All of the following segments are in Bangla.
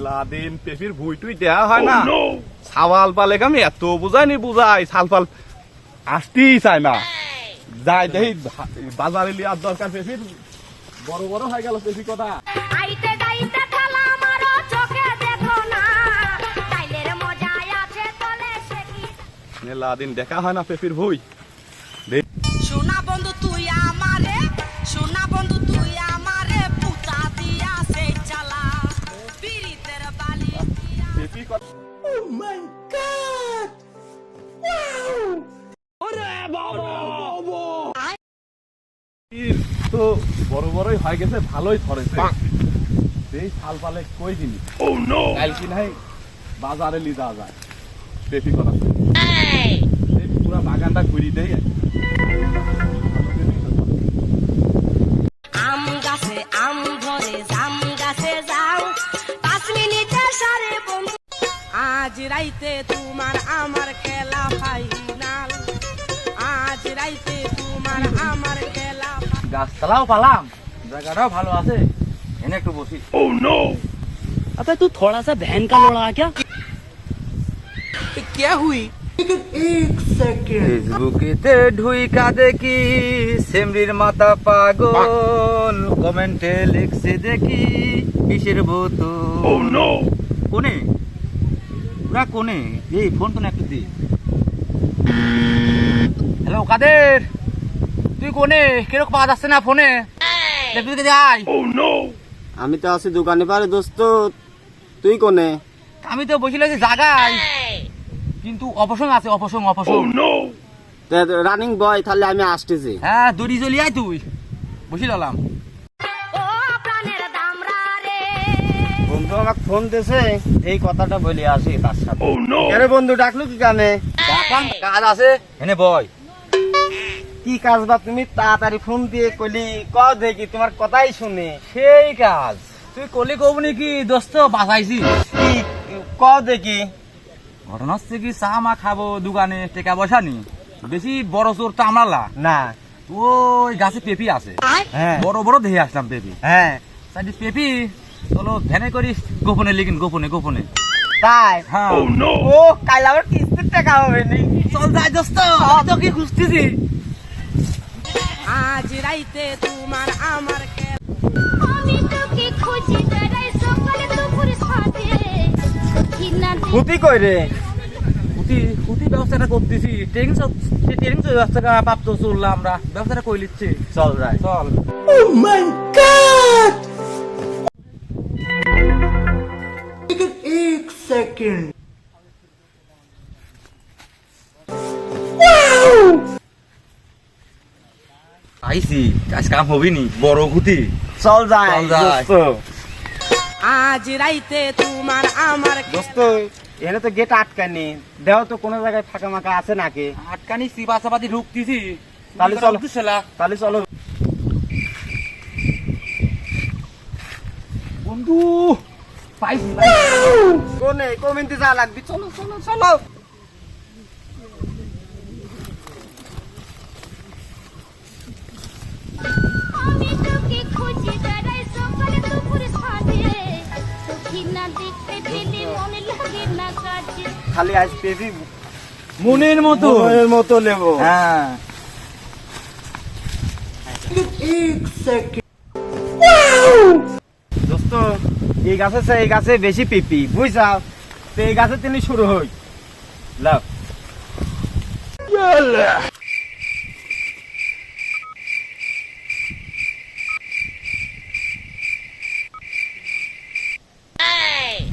মেলা দিন পেপির ভুই টুই দেওয়া হয় না। ছাওয়াল পালে আমি এত বুঝাইনি বুঝাই ছাল পাল আসতেই চায় না। যাই দেখি বাজারে লিয়ার দরকার পেপির বড় বড় হয়ে গেল পেপি কথা। মেলা দিন দেখা হয় না পেপির ভুই। সোনা বন্ধু তুই আমারে, সোনা বন্ধু তুই আমারে পুতা দিয়া সেই চালা পিরিতের বালি পেপি কথা। ও মাই গড, ওয়াও, ওরে বাবা তো বড় বড়ই হয়ে গেছে, ভালোই ধরেছে। এই ছাল পালে কই দিনি। ও নো, কাল কি নাই বাজারে লি যাওয়া যায় পেপি কথা। এই পুরো বাগানটা ঘুরি দেই। আম গাছে আম ধরে, জাম গাছে যাও 5 মিনিটে সারে বন্ধু। আজ রাইতে তোমার আমার খেলা ফাইনাল, আজ রাইতে তোমার আমার খেলা। গাছতলাও পালাম, জায়গাটাও ভালো আছে, এনে একটু বসি। Oh no! अबे तू थोड़ा सा बहन का लोड़ा क्या? क्या हुई? ফেসবুকেতে ঢুইকা দেখি সেমরির মাথা পাগল, কমেন্টে লিখছে দেখি বিষের বোতল। কোনে ওরা কোনে? এই ফোন তো না একটু দি। হ্যালো কাদের, তুই কোনে? কিরকম পাওয়া যাচ্ছে না ফোনে? দেখবি কে যাই? আমি তো আছি দোকানে পারে দোস্ত, তুই কোনে? আমি তো বসিল জাগাই, কিন্তু অপসং আছে, অপসং অপসং। রানিং বয়, তাহলে আমি আসতেছি। হ্যাঁ দড়ি চলি আয়, তুই বসিলাম। ও প্রাণের দামরা রে, বন্ধু আমাকে ফোন দিয়েছে, এই কথাটা বলে আসি তার সাথে। আরে বন্ধু ডাকলো কি কানে? ডাকলাম, কাজ আছে, এনে বয়। কি কাজ বা তুমি তাড়াতাড়ি ফোন দিয়ে কইলি? কও দেখি, তোমার কথাই শুনে। সেই কাজ তুই কলি কব নাকি দোস্ত, বাঁচাইছি। কি কও দেখি? ঘটনা হচ্ছে কি, চা মা খাবো দোকানে, টাকা পয়সা নি, বেশি বড় চোর তো আমরা না। ওই গাছে পেপি আছে, হ্যাঁ বড় বড় দেখে আসলাম পেপি। হ্যাঁ সাইডে পেপি, চলো ভ্যানে করিস গোপনে লিখিন, গোপনে গোপনে। তাই? হ্যাঁ ও কাল আবার কিস্তির টাকা হবে নি? চল যাই দোস্ত, তো কি খুঁজতেছি। আজ রাইতে তোমার আমার খেলা। আমি তোকে খুঁজি দাঁড়াই সকালে দুপুর সাথে ঘৃণা ক্ষতি কই রে? খুঁটি ব্যবস্থাটা করতেছি, ট্রেনিং ব্যবস্থাটা প্রাপ্ত চললাম, আমরা ব্যবস্থাটা করে নিচ্ছি। চল যাই। চল। আইসি, কাজ কাম হবি নি, বড় খুঁটি। চল যাই চল যাই। দোস্ত। আজ রাইতে তোমার আমার দোস্ত এখানে তো গেট আটকানি, দেহ তো কোনো জায়গায় ফাঁকা মাকা আছে নাকি? আটকানি চিপা চাপাতি ঢুকতেছি। তাহলে চলো, তাহলে চলো বন্ধু, পাইছি কোনে কমিনতে যা লাগবি। চলো চলো চলো। আমি তোকে খুঁজি দাঁড়াই সকালে দুপুর সাথে ঘৃণা দেখতে পেলে মনে লাগে না কাজে। খালি আজ পেপি মনের মতো, মনের মতো নেবো। হ্যাঁ দোস্ত এই গাছে এই গাছে বেশি পেপি বুঝছাও, তো এই গাছে তিনি শুরু হই লাভ।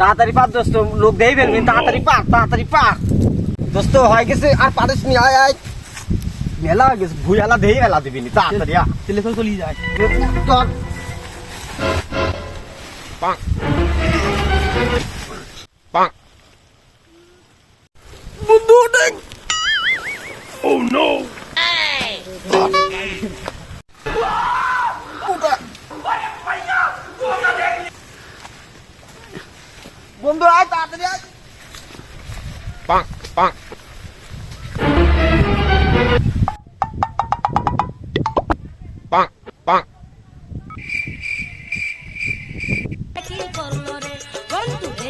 তাড়াতাড়ি পার দোস্ত, লোক দেই ফেলবি, তাড়াতাড়ি পার, তাড়াতাড়ি পার দোস্ত। হয়ে গেছে আর পারিস নি, আয় আয় মেলা হয়ে গেছে, ভুইয়ালা দেই মেলা দিবি নি, তাড়াতাড়ি আ। টেলিফোন চলি যায়। তোর বন্ধু দেখ। ও নো, বন্ধু আয় তাড়াতাড়ি আয়। কি করলো রে বন্ধু রে।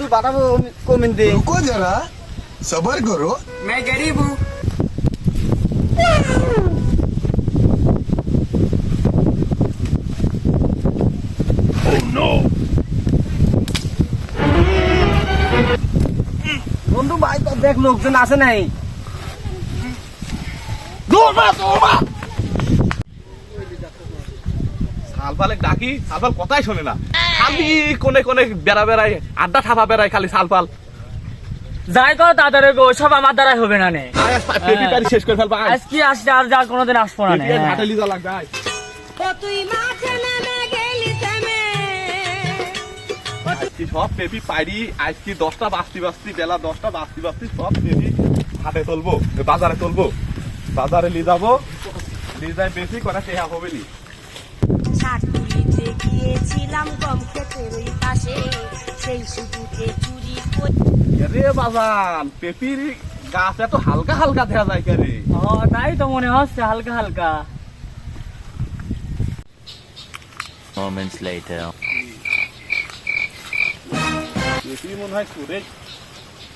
তুই বাড়াবো কমেন্ট দে रुको जरा सबर करो मैं गरीब हूँ বন্ধু ভাই তো দেখ লোকজন আছে নাই সালপালে ডাকি সালপাল কথাই শোনে না, খালি কোনে কোনে বেড়া বেড়ায় আড্ডা ঠাপা বেড়ায় খালি সালপাল। যাই কর তাড়াতাড়ি গো, সব আমার দ্বারাই হবে না নে। পেপি পারি শেষ করে ফেলবা। আজ কি আসছে আর যা কোনোদিন আসবো না নে। ঘাটে লিজা লাগবে। ও তুই মাঝে নেমে গেলি থেমে আজকে সব পেপি পাইরি, আজকে 10টা বাস্তি বাস্তি বেলা 10টা বাস্তি বাস্তি সব পেপি হাটে তুলবো, বাজারে তুলবো, বাজারে নিয়ে যাবো, নিয়ে যাই বেশি করে টেহা হবে নি। শাকতুলিতে গিয়েছিলাম গম ক্ষেতের ওই পাশে সেই সুযোগে চুরি করে রে বাজান পেপির গাছ এত হালকা হালকা দেখা যায় কে রে? তাই তো মনে হচ্ছে হালকা হালকা। Moments later. পেপি মনে হয় সুরে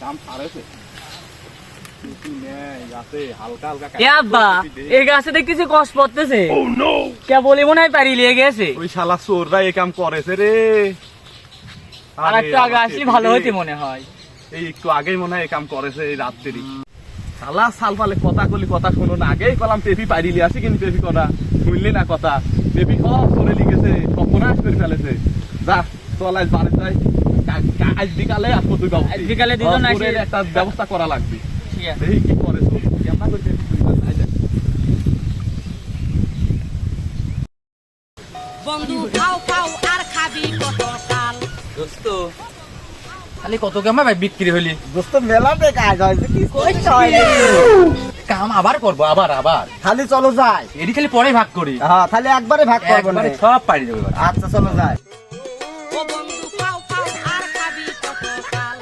কাম সারেছে। পেপি নেই গাছে হালকা হালকা এ আব্বা, এই গাছে দেখতেছি কষ্ট পড়তেছে। কে বলি মনে হয় পারি লিয়ে গেছে। ওই শালা চোররা এই কাম করেছে রে। আর একটু আগে আসলে ভালো হইতে মনে হয়। এই একটু আগেই মনে হয় এই কাম করেছে এই রাত্রি। শালা সালপালে কথা কলি কথা শোনো না, আগেই কলাম পেপি পাইলি আসি, কিন্তু পেপি কথা শুনলি না কথা। পেপি সব চলে লিখেছে, সর্বনাশ করে ফেলেছে। যা চল আজ বাড়ি যাই, আজ বিকালে আসবো তুই বাবু। আজ বিকালে দুজন আসি। একটা ব্যবস্থা করা লাগবে। ঠিক আছে। দেখি কি করে তোর কেমন করছে। বন্ধু খাও খাও আর খাবি কত কাল দোস্ত খালি কত কামা ভাই বিক্রি হলি? দোস্ত মেলাতে কাজ হয়েছে কি করতে হয় কাম আবার করবো, আবার আবার খালি চলো যাই এটি খালি পরে ভাগ করি। হ্যাঁ তাহলে একবারে ভাগ করবো না একবারে সব পারি দেবো এবার। আচ্ছা চলো যাই ও বন্ধু খাও খাও আর খাবি কত কাল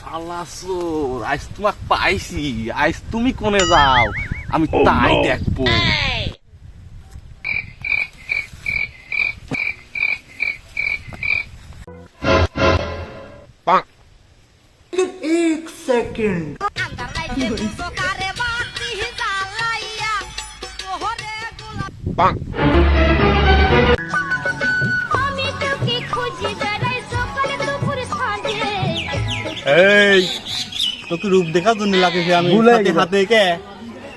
শালা চোর, আজ তোমাক পাইছি, আজ তুমি কোনে যাও আমি তাই দেখবো। আন্ধার রাইতে সকারে বাতি জ্বালাইয়া ওহরে গোলাপ আমি তোকে খুঁজি বেড়াই সকালে দুপুর সন্ধে এই তোকে রূপ দেখার জন্য লাগে যে আমি ভুল হয়ে হাতে গেছে। হাতে কে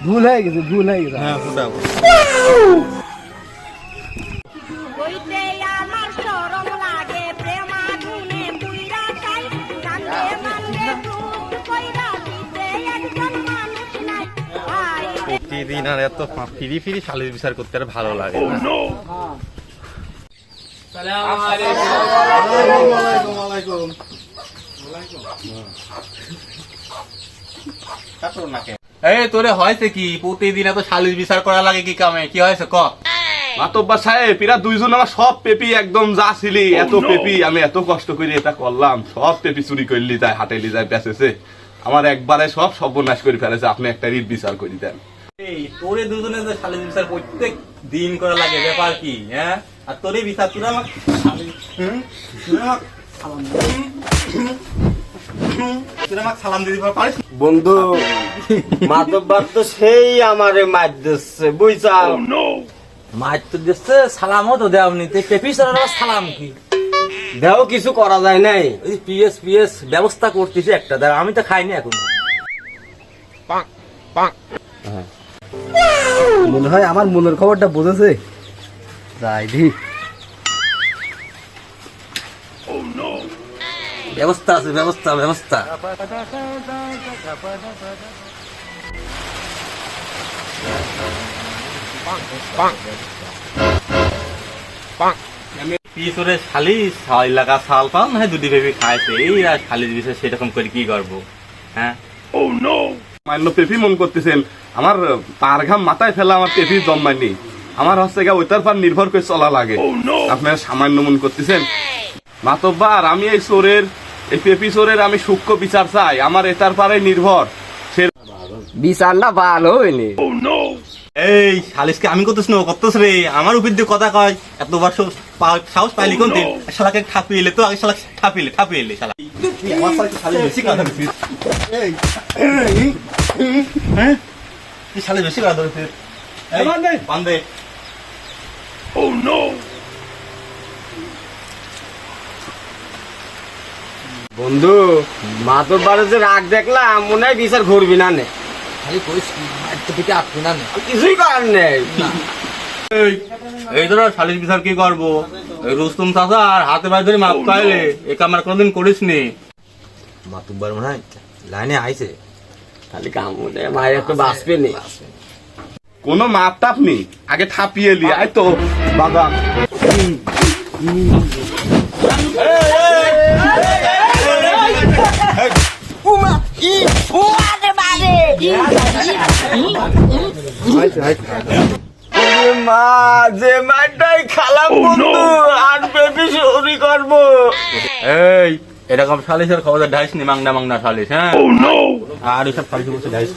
ভুল হয়ে গেছে ভুল হয়ে গেছে হ্যাঁ ফুটাও হইতে আমার শরম লাগে প্রেম আগুনে পুইরা চাই জানতে মানলে দুধ কইরা দিতে একজন মানুষ নাই আই প্রতিদিন আর এত ফিরি ফিরি শালির বিচার করতে আর ভালো লাগে না। এই তোরে হয়েছে কি প্রতিদিন এত শালির বিচার করা লাগে কি কামে? কি হয়েছে ক? মাতব্বার সাহেব এরা দুইজন আমার সব পেপি একদম যা ছিলি এত পেপি আমি এত কষ্ট করে এটা করলাম, সব পেপি চুরি করলি যায় হাটে লি যায় বেচেছে, আমার একবারে সব সর্বনাশ করে ফেলেছে। আপনি একটা রিট বিচার করে দেন। এই তোরে দুজনে যে শালির বিচার প্রত্যেক দিন করা লাগে ব্যাপার কি? হ্যাঁ আর তোরে বিচার তোরা আমার তোরা আমাকে সালাম দিতে পারিস? বন্ধু মাতব্বার তো সেই আমারে মার দিচ্ছে বুঝছাও মাছ তো দিচ্ছে, সালামও তো দেওনি। পেপি স্যার সালাম কি দেও কিছু করা যায় নাই ওই পিএস ব্যবস্থা করতেছি একটা, দাঁড়া আমি তো খাইনি এখন। মনে হয় আমার মনের খবরটা বুঝেছে যাই দি ব্যবস্থা আছে, ব্যবস্থা ব্যবস্থা। কি তোরে শালির ছয় লাগা শাল পাল না দুটি ভেবে খাইছে এই আর শালির বিষয় সেরকম করে কি করবো? হ্যাঁ মান্য পেপি মন করতেছেন, আমার পার ঘাম মাথায় ফেলা আমার পেপি জন্মায়নি, আমার হচ্ছে গা ওইটার পর নির্ভর করে চলা লাগে। আপনারা সামান্য মন করতেছেন। মাতব্বার আমি এই চোরের, এই পেপি চোরের আমি সূক্ষ্ম বিচার চাই, আমার এটার পারে নির্ভর। সে বিচারটা ভালো হয়নি এই শালিশকে আমি করতেছ না করতেছ রে, আমার উপর দিয়ে কথা কয় এতবার সাহস পাইলি কোন দিন শালাকে ঠাপিয়ে এলে তো আগে শালা ঠাপিয়ে এলে শালা তুই আমার সাথে শালা বেশি কথা বলছিস হ্যাঁ তুই শালা বেশি কথা বলছিস বান্ধে বন্ধু মাতর বারে যে রাগ দেখলাম মনে হয় বিচার ঘুরবি না নে কিছুই করার নেই এই ধরো শালিশ বিচার কি করবো এই রুস্তুম চাচা আর হাতে পায়ে ধরে মাপ পাইলে এ কামার কোনোদিন করিস নি মাতুব্বার মনে হয় লাইনে আইছে খালি কাম মনে মায়ের একটু বাঁচবে নি কোনো মাপ টাপ নেই আগে ঠাপিয়ে লি আয় তো বাদাম মা যে মাটাই খালাম বন্ধু আর বেবি চুরি করবো এই এরকম শালিশের খবর ঢাইস নি মাংনা শালিশ হ্যাঁ আর এসব ফালতু বসে ঢাইস